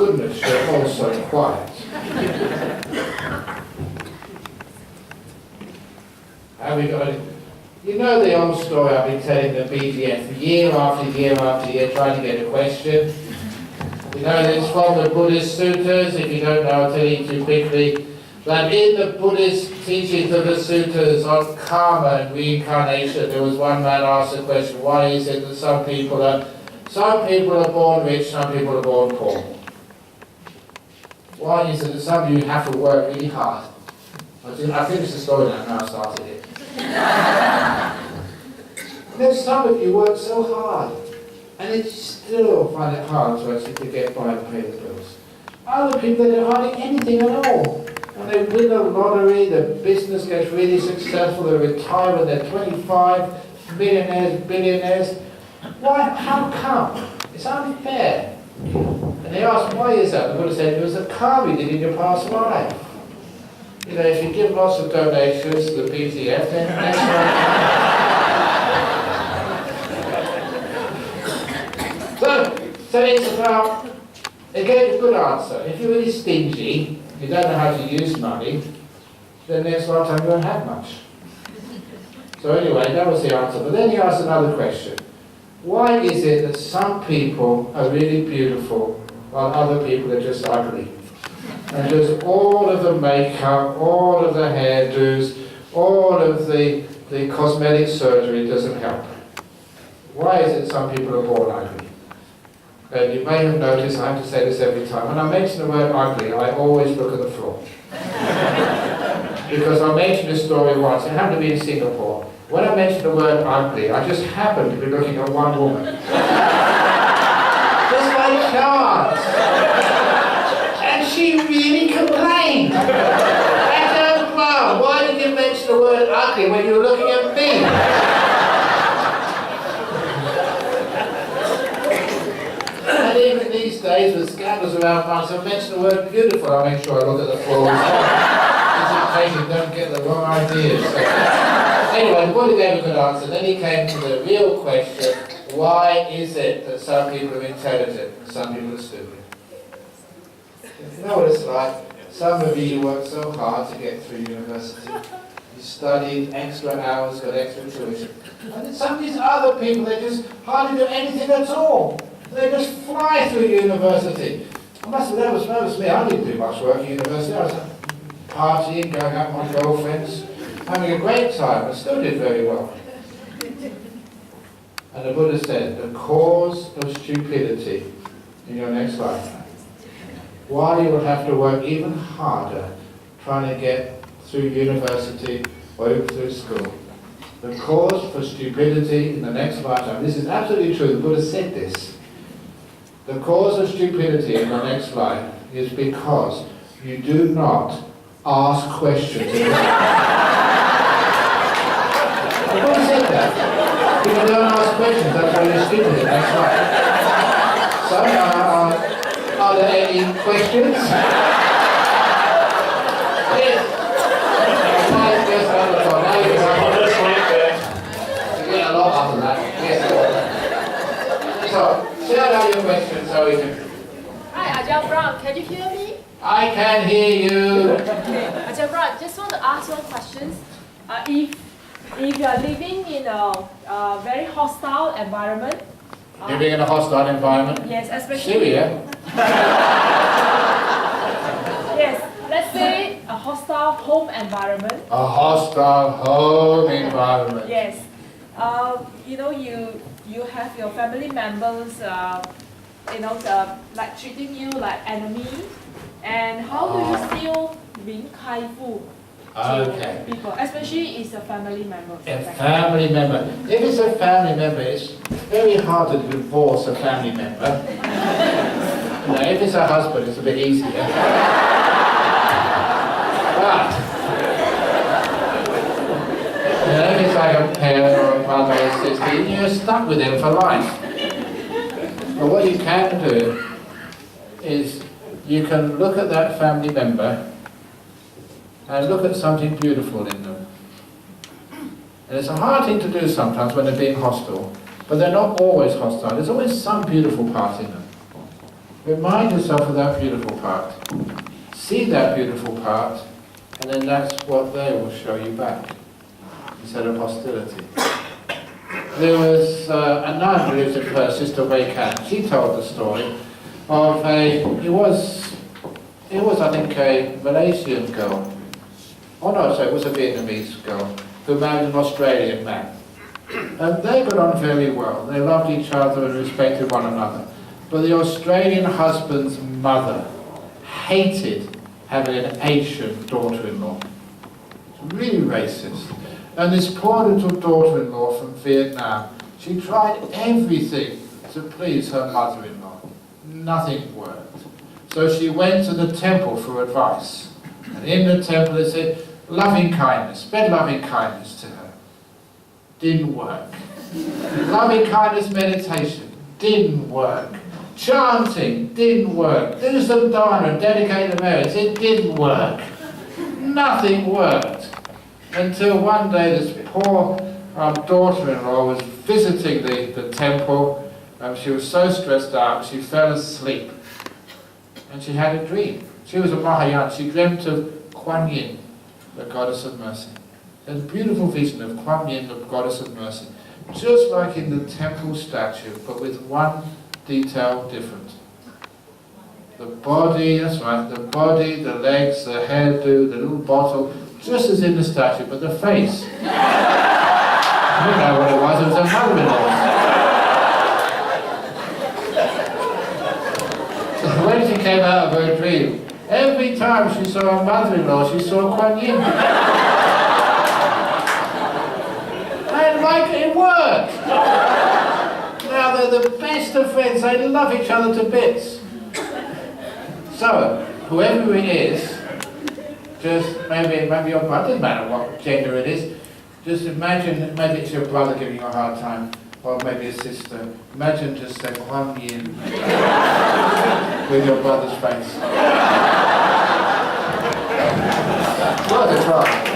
goodness, you're all so quiet. Have we got it? You know the old story I've been telling the BGF year after year after year, trying to get a question. You know it's from the Buddhist sutras, if you don't know, I'll tell you too quickly. That in the Buddhist teachings of the sutras on karma and reincarnation, there was one man asked the question, why is it that some people are born rich, some people are born poor? Why is it that some of you have to work really hard? I finished the story now I started it. Then some of you work so hard, and you still find it hard to actually get by and pay the bills. Other people, they don't hardly anything at all. And they win the lottery, the business gets really successful, they retire when they're 25, millionaires, billionaires. Why? How come? It's unfair. And they asked, why is that? The Buddha said, it was the karma you did in your past life. You know, if you give lots of donations to the BGF, then next one. So it's about, they gave a good answer. If you're really stingy, you don't know how to use money, then next lifetime you won't have much. So anyway, that was the answer. But then he asked another question. Why is it that some people are really beautiful while other people are just ugly? And just all of the makeup, all of the hairdos, all of the cosmetic surgery doesn't help. Why is it some people are born ugly? And you may have noticed, I have to say this every time, when I mention the word ugly, I always look at the floor. Because I mentioned this story once, it happened to be in Singapore. When I mentioned the word ugly, I just happened to be looking at one woman. Just by chance. And she really complained. Ajahn Brahm, why did you mention the word ugly when you were looking at me? And even these days with scandals around, once I mention the word beautiful, I make sure I look at the floor as well. Just in case you don't get the wrong ideas. So, anyway, the Buddha gave a good answer. Then he came to the real question, why is it that some people are intelligent and some people are stupid? You know what it's like? Some of you work so hard to get through university. You studied extra hours, got extra tuition. And then some of these other people, they just hardly do anything at all. They just fly through university. I must say, that was me. I didn't do much work at university. I was partying, going out with my girlfriends, having a great time. I still did very well. And the Buddha said, the cause of stupidity in your next lifetime, why you will have to work even harder trying to get through university or even through school. The cause for stupidity in the next lifetime, this is absolutely true, the Buddha said this. The cause of stupidity in the next life is because you do not ask questions. The Buddha said that. If you don't ask questions, that's why you're stupid in the next life. So, are there any questions? Yes. Yes, you get a lot after that. Yes. So, share out your questions so we can... Hi, Ajahn Brahm, can you hear me? I can hear you. Okay, Ajahn Brahm, just want to ask one question. If you are living in a very hostile environment, living in a hostile environment? Yes, especially... Syria? Yes, let's say a hostile home environment. A hostile home environment. Yes. You know, you have your family members, like treating you like enemy. And how do you still being kindful to people, especially it's a family member? A family member. If it's a family member, it's very hard to divorce a family member. You know, if it's a husband, it's a bit easier. But you know, if it's like a parent or a brother or sister, you're stuck with them for life. But what you can do is you can look at that family member and look at something beautiful in them. And it's a hard thing to do sometimes when they're being hostile, but they're not always hostile. There's always some beautiful part in them. Remind yourself of that beautiful part. See that beautiful part, and then that's what they will show you back, instead of hostility. There was a nun who lives in Perth, Sister Wei Kan. She told the story of it was I think a Malaysian girl. Oh no, sorry, it was a Vietnamese girl who married an Australian man. And they got on very well. They loved each other and respected one another. But the Australian husband's mother hated having an Asian daughter-in-law. It's really racist. And this poor little daughter-in-law from Vietnam, she tried everything to please her mother-in-law. Nothing worked. So she went to the temple for advice. And in the temple they said, loving kindness, spread loving kindness to her. Didn't work. Loving kindness meditation, didn't work. Chanting, didn't work. Do some dharma, dedicate the merits, it didn't work. Nothing worked. Until one day this poor daughter-in-law was visiting the temple. She was so stressed out, she fell asleep. And she had a dream. She was a Mahayana. She dreamt of Kuan Yin, the goddess of mercy. A beautiful vision of Kuan Yin, the goddess of mercy. Just like in the temple statue, but with one detail different. The body, that's right, the body, the legs, the hairdo, the little bottle, just as in the statue, but the face. You know what it was her mother-in-law. So when she came out of her dream, every time she saw her mother-in-law, she saw Kuan Yin. And like it worked! Now they're the best of friends, they love each other to bits. So, whoever it is, just maybe your brother, doesn't matter what gender it is, just imagine, maybe it's your brother giving you a hard time, or maybe a sister. Imagine just saying Kuan Yin with your brother's face. Worth a try.